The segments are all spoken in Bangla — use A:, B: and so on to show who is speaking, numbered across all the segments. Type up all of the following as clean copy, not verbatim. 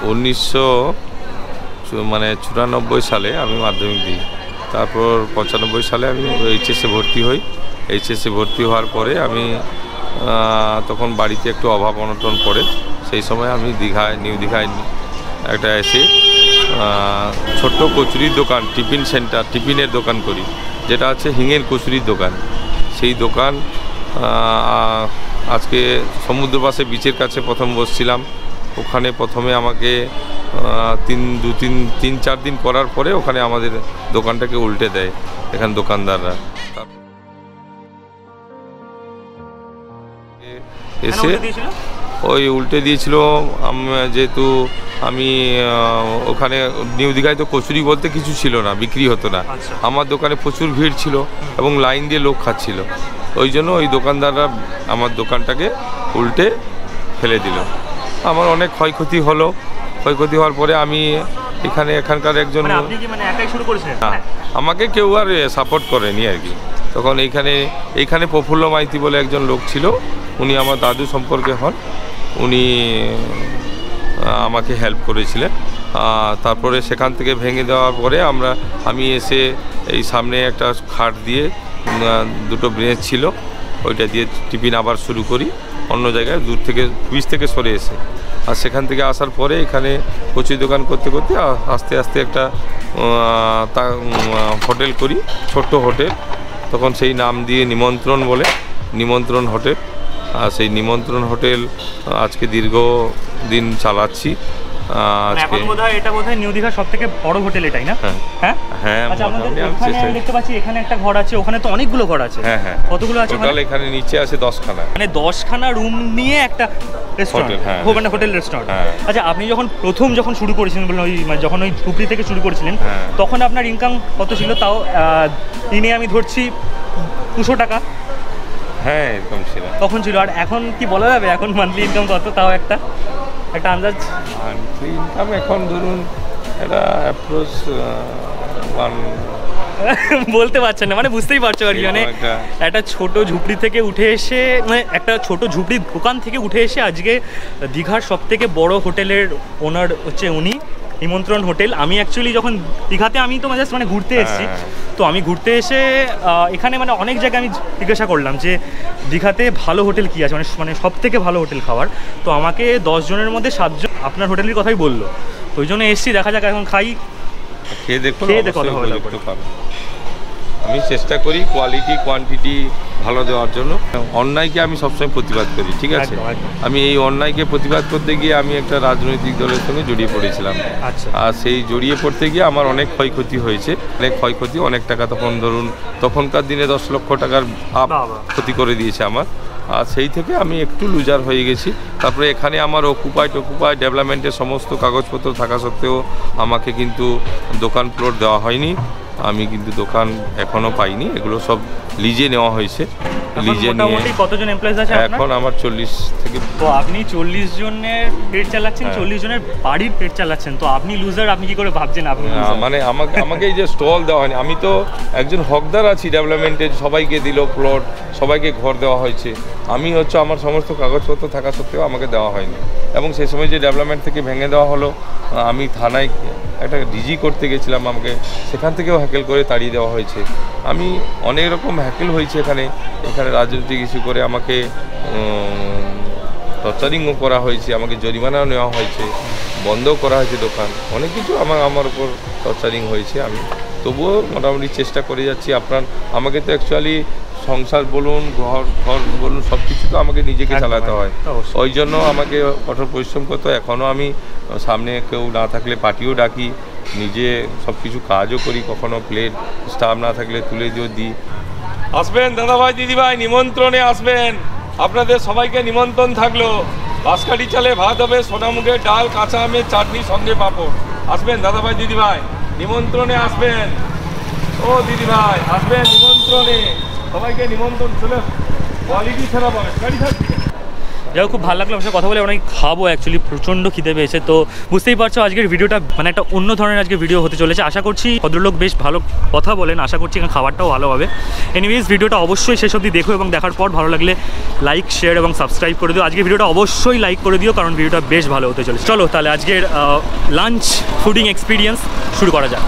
A: 1994 সালে আমি মাধ্যমিক দিই। তারপর 95 সালে আমি এইচএসে ভর্তি হই। এইচএসে ভর্তি হওয়ার পরে আমি তখন বাড়িতে একটু অভাব অনটন পড়ে, সেই সময় আমি নিউ দীঘায় একটা এসে ছোট্ট কচুরির দোকান, টিফিন সেন্টার, টিফিনের দোকান করি, যেটা আছে হিঙের কচুরির দোকান। সেই দোকান আজকে সমুদ্র পাশে বিচের কাছে প্রথম বসছিলাম। ওখানে প্রথমে আমাকে 3-4 দিন করার পরে ওখানে আমাদের দোকানটাকে উল্টে দেয় এখানে দোকানদাররা। এসে ওই উল্টে দিয়েছিল, যেহেতু আমি ওখানে নিউ দীঘায় তো কচুরি বলতে কিছু ছিল না, বিক্রি হতো না। আমার দোকানে প্রচুর ভিড় ছিল এবং লাইন দিয়ে লোক খাচ্ছিল, ওই জন্য ওই দোকানদাররা আমার দোকানটাকে উল্টে ফেলে দিল। আমার অনেক ক্ষয়ক্ষতি হলো। ক্ষয়ক্ষতি হওয়ার পরে আমি এখানকার একজন, আমাকে কেউ আর সাপোর্ট করেনি আর কি। তখন এইখানে প্রফুল্ল মাইতি বলে একজন লোক ছিল, উনি আমার দাদু সম্পর্কে হন, উনি আমাকে হেল্প করেছিলেন। তারপরে সেখান থেকে ভেঙে দেওয়ার পরে আমি এসে এই সামনে একটা খাট দিয়ে, দুটো ব্রেঞ্চ ছিল, ওইটা দিয়ে টিফিন আবার শুরু করি অন্য জায়গায়, দূর থেকে বিচ থেকে সরে এসে। আর সেখান থেকে আসার পরে এখানে কচুরি দোকান করতে করতে আস্তে আস্তে একটা হোটেল করি, ছোট্ট হোটেল। তখন সেই নাম দিয়ে নিমন্ত্রণ বলে, নিমন্ত্রণ হোটেল। আর সেই নিমন্ত্রণ হোটেল আজকে দীর্ঘদিন চালাচ্ছি।
B: এখন বোধহয় এটা নিউ দীঘার সবথেকে বড় হোটেল এটাই না? হ্যাঁ হ্যাঁ। আচ্ছা, আপনাদের দেখতে পাচ্ছি এখানে একটা ঘর আছে, ওখানে তো অনেকগুলো ঘর আছে।
A: হ্যাঁ হ্যাঁ।
B: কতগুলো আছে?
A: টোটাল এখানে নিচে আছে 10খানা,
B: মানে 10খানা রুম নিয়ে একটা রেস্টুরেন্ট, মানে হোটেল রেস্টুরেন্ট। আচ্ছা, আপনি যখন শুরু করেছিলেন বললেন, যখন ওই ঝুপড়ি থেকে শুরু করেছিলেন, তখন আপনার ইনকাম কত ছিল? তাও দিনে আমি ধরছি 200 টাকা।
A: হ্যাঁ, এরকম ছিল
B: তখন ছিল। আর এখন কি বলা যাবে এখন মান্থলি ইনকাম কত? তাও একটা আন্দাজ।
A: মান্থলি ইনকাম এখন ধরুন এটা অ্যাপ্রোচ
B: বলতে পারছেন না, মানে বুঝতেই পারছো আর কি। মানে একটা ছোট ঝুপড়ি থেকে উঠে এসে, মানে একটা ছোট ঝুপড়ির দোকান থেকে উঠে এসে আজকে দীঘার সবথেকে বড় হোটেলের ওনার হচ্ছে উনি, নিমন্ত্রণ হোটেল। আমি অ্যাকচুয়ালি যখন দীঘাতে, আমি তো জাস্ট মানে ঘুরতে এসেছি, তো আমি ঘুরতে এসে এখানে মানে অনেক জায়গায় আমি জিজ্ঞাসা করলাম যে দীঘাতে ভালো হোটেল কী আছে, মানে সব থেকে ভালো হোটেল খাওয়ার। তো আমাকে 10 জনের মধ্যে 7 জন আপনার হোটেলের কথাই বললো। ওই জন্য এসেছি, দেখা যাক এখন খাই,
A: খেয়ে দেখো। আমি চেষ্টা করি কোয়ালিটি কোয়ান্টিটি ভালো দেওয়ার জন্য। অন্যায়কে আমি সবসময় প্রতিবাদ করি, ঠিক আছে? আমি এই অন্যায়কে প্রতিবাদ করতে গিয়ে আমি একটা রাজনৈতিক দলের সঙ্গে জড়িয়ে পড়েছিলাম। আর সেই জড়িয়ে পড়তে গিয়ে আমার অনেক ক্ষয়ক্ষতি হয়েছে, অনেক টাকা, তখনকার দিনে 10 লক্ষ টাকার ক্ষতি করে দিয়েছে আমার। আর সেই থেকে আমি একটু লুজার হয়ে গেছি। তারপরে এখানে আমার অকুপাই ডেভেলপমেন্টের সমস্ত কাগজপত্র থাকা সত্ত্বেও আমাকে কিন্তু দোকান প্লট দেওয়া হয়নি। আমি কিন্তু দোকান এখনও পাইনি, এগুলো সব লিজে নেওয়া হয়েছে। লিজে নিয়ে
B: কতজন এমপ্লয়িজ আছে
A: এখন? আমার 40 থেকে।
B: তো আপনি 40 জনের পেট চালাচ্ছেন, 40 জনের বাড়ির পেট চালাচ্ছেন, তো আপনি লুজার, আপনি কি করে ভাবছেন আপনি?
A: মানে আমাকে এই যে স্টল দেওয়া হয়নি, আমি তো একজন হকদার আছি ডেভেলপমেন্টের, সবাইকে দিল প্লট, সবাইকে ঘর দেওয়া হয়েছে। আমি আমার সমস্ত কাগজপত্র থাকা সত্ত্বেও আমাকে দেওয়া হয়নি। এবং সেই সময় যে ডেভেলপমেন্ট থেকে ভেঙে দেওয়া হলো, আমি থানায় একটা ডিজি করতে গেছিলাম, আমাকে সেখান থেকেও হ্যাকেল করে তাড়িয়ে দেওয়া হয়েছে। আমি অনেক রকম হ্যাকেল হয়েছে এখানে রাজনৈতিক ইস্যু করে আমাকে টর্চারিংও করা হয়েছে, আমাকে জরিমানাও নেওয়া হয়েছে, বন্ধও করা হয়েছে দোকান, অনেক কিছু আমার উপর টর্চারিং হয়েছে। আমি তবুও মোটামুটি চেষ্টা করে যাচ্ছি। আমাকে তো অ্যাকচুয়ালি সংসার বলুন, ঘর বলুন, সব কিছু তো আমাকে নিজেকে চালাতে হয়। ওই জন্য আমাকে কঠোর পরিশ্রম করতে হয়। এখনও আমি সামনে কেউ না থাকলে পার্টিও ডাকি, নিজে সব কিছু কাজও করি, কখনো প্লেট স্টাফ না থাকলে তুলে দিই। আসবেন দাদাভাই দিদিভাই, নিমন্ত্রণে আসবেন, আপনাদের সবাইকে নিমন্ত্রণ থাকলো। বাঁশকাঠি চালে ভাত হবে, সোনামুগের ডাল, কাঁচা আমের চাটনি, সঙ্গে পাঁপড়। আসবেন দাদাভাই দিদিভাই, নিমন্ত্রণে আসবেন। ও দিদিভাই আসবেন নিমন্ত্রণে, সবাইকে নিমন্ত্রণ। চলে কোয়ালিটি ছাড়া পাবেন, গাড়ি থাকবে।
B: যাই হোক, খুব ভালো লাগলো আমার সাথে কথা বলে। অনেক খাবো অ্যাকচুয়ালি, প্রচণ্ড খিদে পেয়েছে। তো বুঝতেই পারছো আজকের ভিডিওটা মানে একটা অন্য ধরনের আজকে ভিডিও হতে চলেছে। আশা করছি ভদ্রলোক বেশ ভালো কথা বলেন, আশা করছি এখানে খাবারটাও ভালো হবে। এনিওয়েজ ভিডিওটা অবশ্যই শেষ অবধি দেখো এবং দেখার পর ভালো লাগলে লাইক, শেয়ার এবং সাবস্ক্রাইব করে দিও। আজকের ভিডিওটা অবশ্যই লাইক করে দিও, কারণ ভিডিওটা বেশ ভালো হতে চলেছে। চলো তাহলে আজকের লাঞ্চ ফুডিং এক্সপিরিয়েন্স শুরু করা যাক।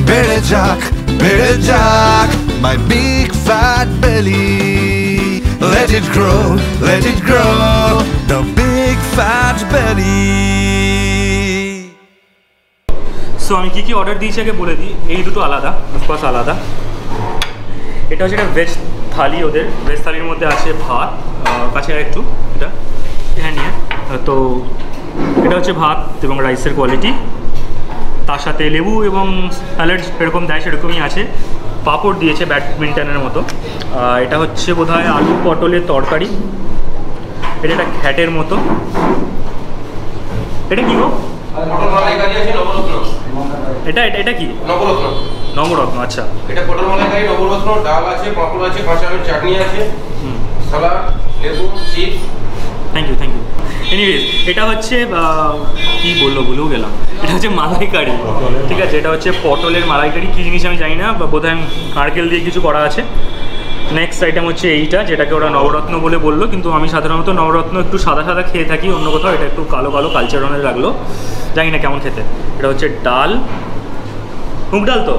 C: বেড়ে যাক my big fat belly, let it grow the big fat belly.
B: So আমি কী অর্ডার দিয়েছি আগে বলে দিই। এই দুটো আলাদা, অফকোর্স আলাদা। এটা হচ্ছে একটা ভেজ থালি, ওদের ভেজ থালির মধ্যে আছে ভাত, কাছে একটু এটা হ্যাঁ নিয়ে। তো এটা হচ্ছে ভাত এবং রাইসের কোয়ালিটি, তার সাথে লেবু এবং স্যালাড এরকম দেয়, সেরকমই আছে। পাঁপড় দিয়েছে ব্যাডমিন্টনের মতো। এটা হচ্ছে বোধহয় আলু পটলের তরকারি। এটা একটা ঘ্যাটের মতো। এটা কি গো? এটা এটা এটা কি? নবরত্ন। আচ্ছা,
D: এটা পটল মালাইকারি, নবরত্ন, ডাল আছে, পাঁপড় আছে, কাঁচা আমের চাটনি আছে, সালাড, লেবু, চিপস।
B: Thank you. এনিওয়েজ এটা হচ্ছে কি ভুলেও গেলাম। এটা হচ্ছে মালাইকারি, ঠিক আছে। এটা হচ্ছে পটলের মালাইকারি, কী জিনিস আমি জানি না, বা বোধহয় নারকেল দিয়ে কিছু করা আছে। নেক্সট আইটেম হচ্ছে এইটা, যেটাকে ওরা নবরত্ন বলে বললো, কিন্তু আমি সাধারণত নবরত্ন একটু সাদা খেয়ে থাকি অন্য কোথাও। এটা একটু কালো কালচে রঙের লাগলো, জানি না কেমন খেতে। এটা হচ্ছে ডাল, মুগ ডাল, তো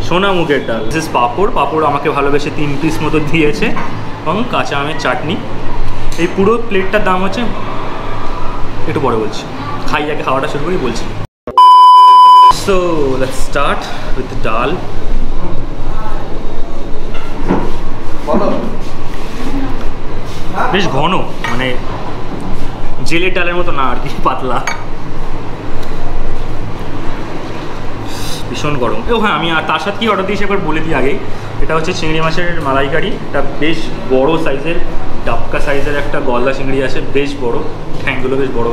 B: সোনা মুগের ডাল। দিস পাঁপড় আমাকে ভালোবেসে 3 পিস মতো দিয়েছে, এবং কাঁচা আমের চাটনি। এই পুরো প্লেটটার দাম হচ্ছে, একটু পরে বলছি, খাওয়াটা শুরু করি বলছি। সো লেটস স্টার্ট উইথ ডাল। বেশ ঘন, মানে জেলের ডালের মতো না আর কি, পাতলা, ভীষণ গরম। হ্যাঁ, আমি আর তার সাথে কি অর্ডার দিয়েছি একবার বলে দিই আগেই। এটা হচ্ছে চিংড়ি মাছের মালাইকারি। এটা বেশ বড় সাইজের, ডাবকা সাইজের একটা গলদা চিংড়ি আছে, বেশ বড়, ঠ্যাংগুলো বেশ বড়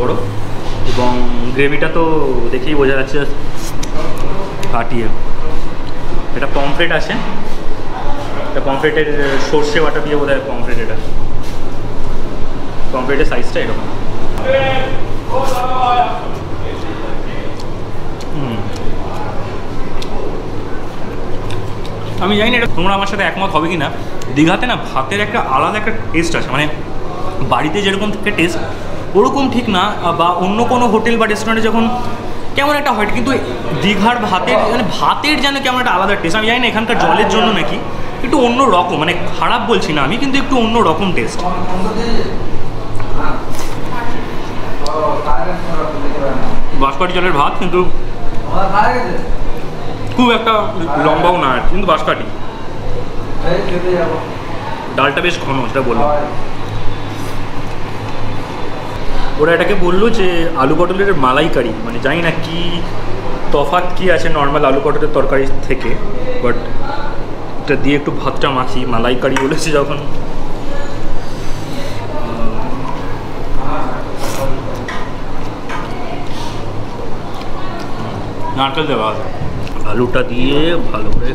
B: এবং গ্রেভিটা তো দেখেই বোঝা যাচ্ছে ফাটিয়ে। এটা পমফ্রেট আছে, এটা পমফ্রেটের সর্ষে বাটা দিয়ে বোধহয় পমফ্রেট। এটা পমফ্রেটের সাইজটা এরকম। আমি জানি না এটা তোমরা আমার সাথে একমত হবে কি না, দীঘাতে না ভাতের একটা আলাদা একটা টেস্ট আছে। মানে বাড়িতে যেরকম থেকে টেস্ট ওরকম ঠিক না, বা অন্য কোনো হোটেল বা রেস্টুরেন্টে যখন কেমন একটা হয়, কিন্তু দীঘার ভাতের যেন কেমন একটা আলাদা টেস্ট। আমি জানি না এখানকার জলের জন্য নাকি একটু অন্য রকম, মানে খারাপ বলছি না আমি, কিন্তু একটু অন্য রকম টেস্ট। বাঁশকাঠি জলের ভাত, কিন্তু খুব একটা লম্বাও না, কিন্তু বাঁশকাঠি। ডালটা বেশ ঘন, সেটা বললাম। ওরা এটাকে বললো যে আলু পটলের মালাইকারি, মানে জানি না কি তফাৎ কি আছে নর্মাল আলু পটলের তরকারি থেকে, বাট এটা দিয়ে একটু ভাতটা মাখি, মালাইকারি বলেছে যখন। নারকেল দেওয়া আছে, আলুটা দিয়ে ভালো করে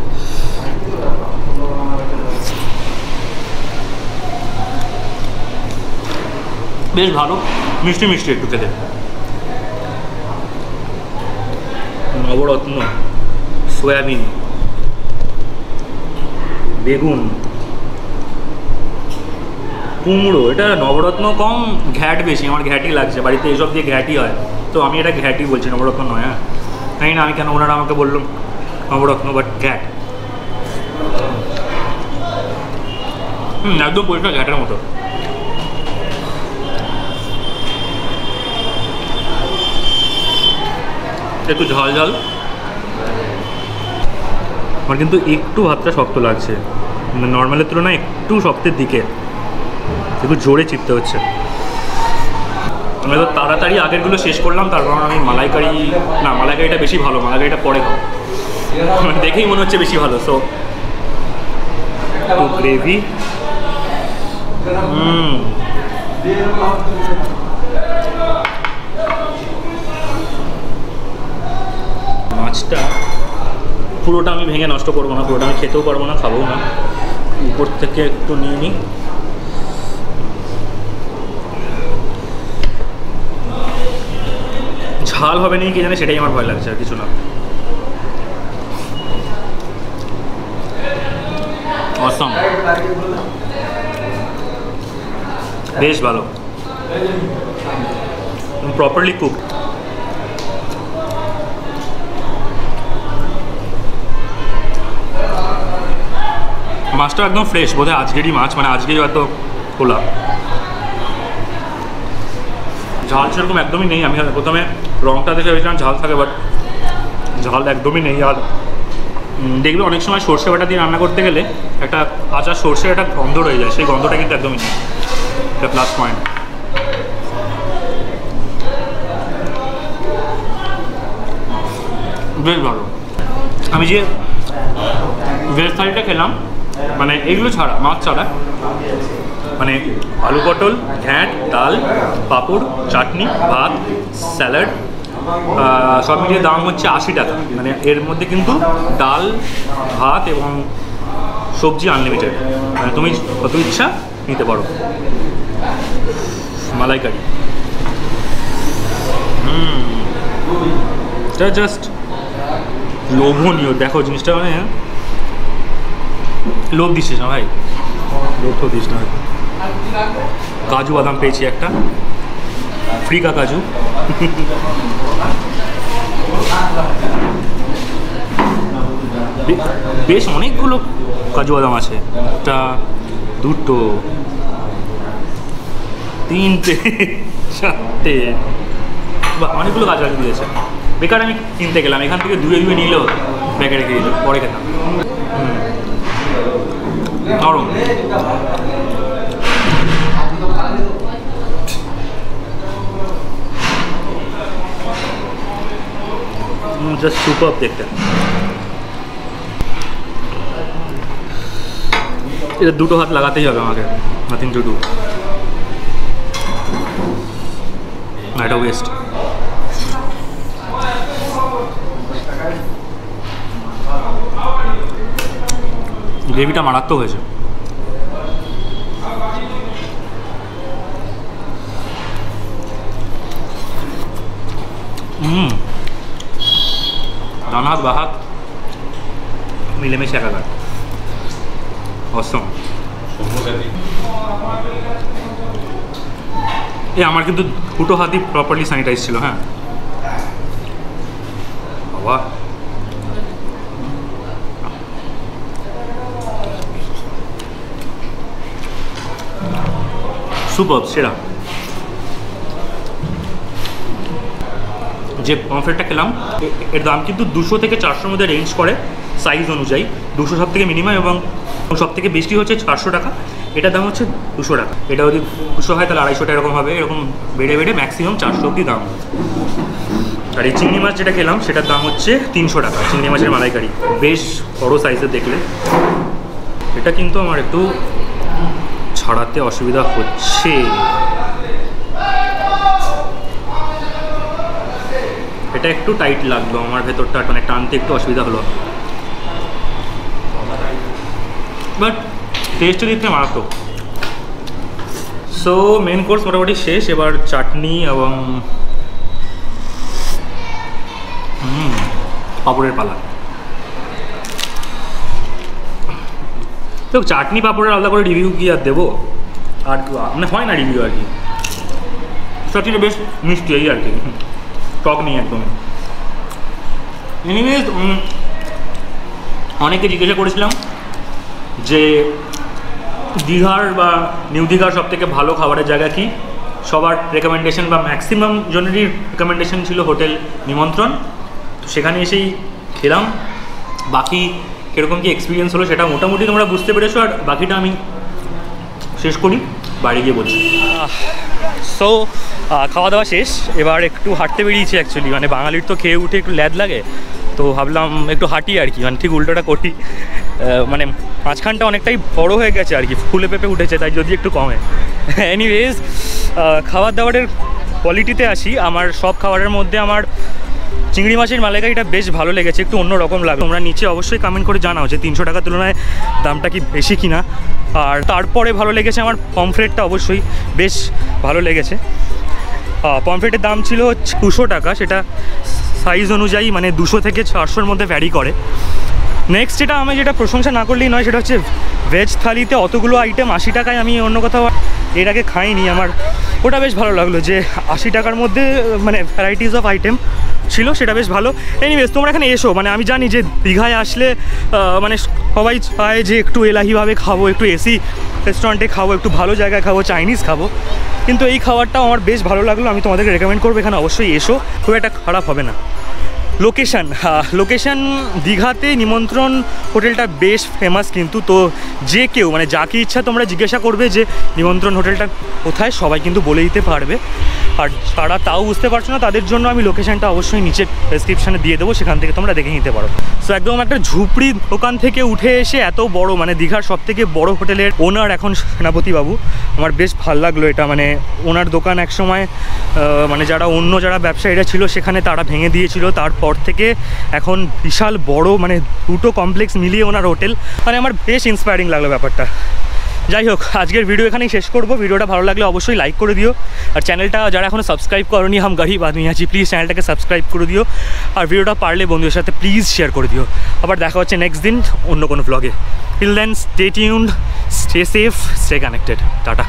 B: বেশ ভালো, মিষ্টি একটু খেতে। নবরত্ন, সয়াবিন, বেগুন, কুমড়ো। এটা নবরত্ন কম, ঘ্যাট বেশি। আমার ঘ্যাটই লাগছে, বাড়িতে এইসব দিয়ে ঘ্যাটই হয়, তো আমি এটা ঘ্যাটই বলছি, নবরত্ন নয়। হ্যাঁ, জানি না আমি কেন, ওনারা আমাকে বললো নবরত্ন, বাট ঘ্যাট। একদম পরিষ্কার ঘ্যাটের মতো। একটু ঝাল, আমার কিন্তু একটু ভাতটা শক্ত লাগছে, নর্মালের তুলনায় একটু শক্তের দিকে, একটু জোরে চিপতে হচ্ছে। আমি তো তাড়াতাড়ি আগেরগুলো শেষ করলাম, তার কারণ আমি মালাইকারিটা বেশি ভালো, মালাইকারিটা পরে খাও, দেখেই মনে হচ্ছে বেশি ভালো। সো গ্রেভি, মাছটা পুরোটা আমি ভেঙে নষ্ট করবো না, পুরোটা আমি খেতেও পারবো না, খাবো না, উপর থেকে একটু নিয়ে নিই। ঝাল হবে না কি জানে, সেটাই আমার ভয় লাগছে, আর কিছু না। অসম, বেশ ভালো, প্রপারলি কুক। মাছটা একদম ফ্রেশ, বোধহয় আজকেরই মাছ, মানে আজকেই হয়তো খোলা। ঝাল সেরকম একদমই নেই। আমি প্রথমে রঙটা দেখে ভেবেছিলাম ঝাল থাকে, বাট ঝাল একদমই নেই। আর দেখবে অনেক সময় সর্ষে বাটা দিয়ে রান্না করতে গেলে একটা কাঁচা সর্ষের একটা গন্ধ রয়ে যায়, সেই গন্ধটা কিন্তু একদমই নেই, এটা প্লাস পয়েন্ট। বেশ ভালো। আমি যে ভেজ থালিটা খেলাম, মানে এগুলো ছাড়া, মাছ ছাড়া, মানে আলু পটল, ঘ্যাঁট, ডাল, পাঁপড়, চাটনি, ভাত, স্যালাড, সব মিলিয়ে দাম হচ্ছে 80 টাকা। মানে এর মধ্যে কিন্তু ডাল, ভাত এবং সবজি আনলিমিটেড, মানে তুমি কত ইচ্ছা নিতে পারো। মালাইকারি, এটা জাস্ট লোভনীয়। দেখো জিনিসটা, মানে লোভ দিচ্ছিস না ভাই, লোভ তো দিস না। কাজু বাদাম পেয়েছি একটা, ফ্রিকা কাজু। বেশ অনেকগুলো কাজু বাদাম আছে, একটা, দুটো, তিনটে, চারটে, বা অনেকগুলো কাজু বাদাম দিয়েছে। বেকার আমি কিনতে গেলাম, এখান থেকে দুয়ে নিলেও ব্যাগে রেখে দিল, পরে খেতাম। নরম, জাস্ট সুপার দেখতে। এটা দুটো হাত লাগাতেই হবে আমাকে, নাথিং টু ডু। এটা ওয়েস্ট। গ্রেভিটা মারাত্মক হয়েছে। ডান হাত বাঁ হাত মিলেমিশে একাকার, অসম। আমার কিন্তু দুটো হাতই প্রপারলি স্যানিটাইজ ছিল। হ্যাঁ বাবা, সুপার, সেরা। যে পমফ্রেটটা খেলাম এর দাম কিন্তু 200 থেকে 400 মধ্যে রেঞ্জ করে সাইজ অনুযায়ী। 200 সব থেকে মিনিমাম এবং সব থেকে বেশি হচ্ছে 400 টাকা। এটার দাম হচ্ছে 200 টাকা। এটা যদি 200 হয় তাহলে 250 টাকা এরকম হবে, এরকম বেড়ে বেড়ে ম্যাক্সিমাম 400 অব্দি দাম। আর এই চিংড়ি মাছ যেটা খেলাম সেটার দাম হচ্ছে 300 টাকা। চিংড়ি মাছের মালাইকারি বেশ বড়ো সাইজের দেখলে। এটা কিন্তু আমার একটু ছাড়াতে অসুবিধা হচ্ছে। এটা একটু টাইট লাগলো আমার ভেতরটা, মানে টানতে একটু অসুবিধা হলো, বাট টেস্টের দিক থেকে মারাত্মক। সো মেন কোর্স মোটামুটি শেষ, এবার চাটনি এবং পাঁপড়ের পালা। তো চাটনি পাঁপড়ের আলাদা করে রিভিউ কি আর দেবো, আর মানে হয় না রিভিউ আর কি। চাটনিটা বেশ মিষ্টি এই আর কি, টক নেই একদম। এনিওয়েজ, অনেকে জিজ্ঞাসা করেছিলাম যে দীঘার বা নিউ দীঘার সবথেকে ভালো খাবারের জায়গা কি। সবার রেকমেন্ডেশন বা ম্যাক্সিমাম জনেরই রেকমেন্ডেশন ছিল হোটেল নিমন্ত্রণ। তো সেখানে এসেই খেলাম। বাকি কীরকম কী এক্সপিরিয়েন্স হলো সেটা মোটামুটি তোমরা বুঝতে পেরেছো, আর বাকিটা আমি শেষ করি, বাড়ি গিয়ে বলছি। সো খাওয়া দাওয়া শেষ, এবার একটু হাঁটতে বেরিয়েছি অ্যাকচুয়ালি। মানে বাঙালির তো খেয়ে উঠে একটু ল্যাদ লাগে, তো ভাবলাম একটু হাঁটি আর কি, মানে ঠিক উল্টোটা করি। মানে মাঝখানটা অনেকটাই বড় হয়ে গেছে আর কি, ফুলে পেঁপে উঠেছে, তাই যদি একটু কমে। এনিওয়েজ, খাবার দাবারের কোয়ালিটিতে আসি। আমার সব খাবারের মধ্যে আমার চিংড়ি মাছের মালাইকারিটা বেশ ভালো লেগেছে, একটু অন্যরকম লাগে। তোমরা নিচে অবশ্যই কমেন্ট করে জানাও যে 300 টাকার তুলনায় দামটা কি বেশি কিনা। আর তারপরে ভালো লেগেছে আমার পমফ্রেটটা, অবশ্যই বেশ ভালো লেগেছে। পমফ্রেটের দাম ছিল 200 টাকা, সেটা সাইজ অনুযায়ী মানে 200 থেকে 400-র মধ্যে ভ্যারি করে। নেক্সট যেটা প্রশংসা না করলেই নয়, সেটা হচ্ছে ভেজ থালিতে অতগুলো আইটেম 80 টাকায় আমি অন্য কোথাও এর আগে খাইনি। আমার ওটা বেশ ভালো লাগলো যে 80 টাকার মধ্যে মানে ভ্যারাইটিস অফ আইটেম ছিল, সেটা বেশ ভালো। এনিওয়েজ তোমরা এখানে এসো, মানে আমি জানি যে দীঘায় আসলে মানে সবাই চায় যে একটু এলাহিভাবে খাবো, একটু এসি রেস্টুরেন্টে খাবো, একটু ভালো জায়গায় খাবো, চাইনিজ খাবো, কিন্তু এই খাবারটাও আমার বেশ ভালো লাগলো। আমি তোমাদেরকে রেকমেন্ড করবো এখানে অবশ্যই এসো, খুব একটা খারাপ হবে না। লোকেশান দীঘাতে নিমন্ত্রণ হোটেলটা বেশ ফেমাস, কিন্তু তো যে কেউ মানে যাকে ইচ্ছা তোমরা জিজ্ঞাসা করবে যে নিমন্ত্রণ হোটেলটা কোথায়, সবাই কিন্তু বলে দিতে পারবে। আর তারা তাও বুঝতে পারছো না, তাদের জন্য আমি লোকেশানটা অবশ্যই নিচে ডেসক্রিপশানে দিয়ে দেবো, সেখান থেকে তোমরা দেখে নিতে পারো। সো একদম একটা ঝুপড়ি দোকান থেকে উঠে এসে এত বড় মানে দীঘার সবথেকে বড় হোটেলের ওনার এখন সেনাপতি বাবু, আমার বেশ ভালো লাগলো এটা। মানে ওনার দোকান একসময় মানে যারা ব্যবসায়ীরা ছিল সেখানে তারা ভেঙে দিয়েছিল, তারপর থেকে এখন বিশাল বড় মানে দুটো কমপ্লেক্স মিলিয়ে ওনার হোটেল, মানে আমার বেশ ইন্সপায়ারিং লাগলো ব্যাপারটা। যাই হোক, আজকের ভিডিও এখানেই শেষ করবো। ভিডিওটা ভালো লাগলে অবশ্যই লাইক করে দিও, আর চ্যানেলটা যারা এখনও সাবস্ক্রাইব করোনি হাম গরিব আদমি আছি, প্লিজ চ্যানেলটাকে সাবস্ক্রাইব করে দিও, আর ভিডিওটা পারলে বন্ধুদের সাথে প্লিজ শেয়ার করে দিও। আবার দেখা হচ্ছে নেক্সট দিন অন্য কোনো ব্লগে। Till then stay tuned, stay safe, stay connected, tata.